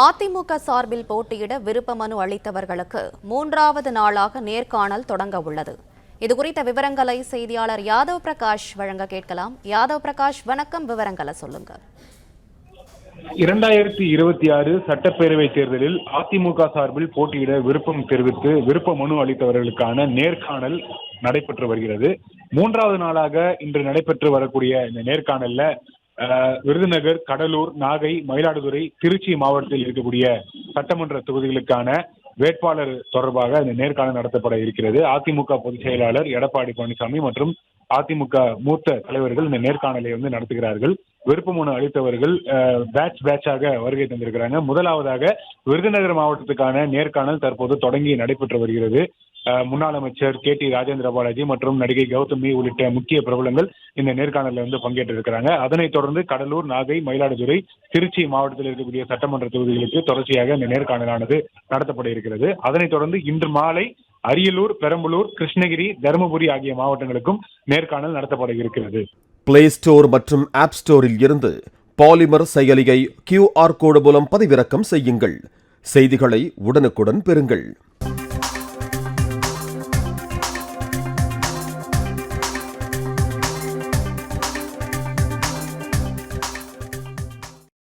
அதிமுக சார்பில் போட்டியிட விருப்ப மனு அளித்தவர்களுக்கு 3வது நாளாக நேர்காணல் தொடங்க உள்ளது. இதுகுறித்த விவரங்களை செய்தியாளர் யாதவ் பிரகாஷ் வழங்க கேட்கலாம். யாதவ் பிரகாஷ், வணக்கம். விவரங்களை சொல்லுங்க. 2026 சட்டப்பேரவை தேர்தலில் அதிமுக சார்பில் போட்டியிட விருப்பம் தெரிவித்து விருப்ப மனு அளித்தவர்களுக்கான நேர்காணல் நடைபெற்று வருகிறது. 3வது நாளாக இன்று நடைபெற்று வரக்கூடிய இந்த நேர்காணல்ல விருதுநகர், கடலூர், நாகை, மயிலாடுதுறை, திருச்சி மாவட்டத்தில் இருக்கக்கூடிய சட்டமன்ற தொகுதிகளுக்கான வேட்பாளர் தொடர்பாக இந்த நேர்காணல் நடத்தப்பட இருக்கிறது. அதிமுக பொதுச் செயலாளர் எடப்பாடி பழனிசாமி மற்றும் அதிமுக மூத்த தலைவர்கள் இந்த நேர்காணலை நடத்துகிறார்கள். விருப்ப மனு அளித்தவர்கள் பேட்சாக வருகை தந்திருக்கிறாங்க. முதலாவதாக விருதுநகர் மாவட்டத்துக்கான நேர்காணல் தற்போது தொடங்கி நடைபெற்று வருகிறது. முன்னாள் அமைச்சர் KT ராஜேந்திர பாலாஜி மற்றும் நடிகை கௌதமி உள்ளிட்ட முக்கிய பிரபலங்கள் இந்த நேர்காணலில் பங்கேற்று இருக்கிறாங்க. அதனைத் தொடர்ந்து கடலூர், நாகை, மயிலாடுதுறை, திருச்சி மாவட்டத்தில் இருக்கக்கூடிய சட்டமன்ற தொகுதிகளுக்கு தொடர்ச்சியாக இந்த நேர்காணலானது நடத்தப்பட இருக்கிறது. அதனைத் தொடர்ந்து இன்று மாலை அரியலூர், பெரம்பலூர், கிருஷ்ணகிரி, தருமபுரி ஆகிய மாவட்டங்களுக்கும் நேர்காணல் நடத்தப்பட இருக்கிறது. பிளே ஸ்டோர் மற்றும் ஆப் ஸ்டோரில் இருந்து பாலிமர் செயலியை QR கோடு மூலம் பதிவிறக்கம் செய்யுங்கள். செய்திகளை உடனுக்குடன் பெறுங்கள்.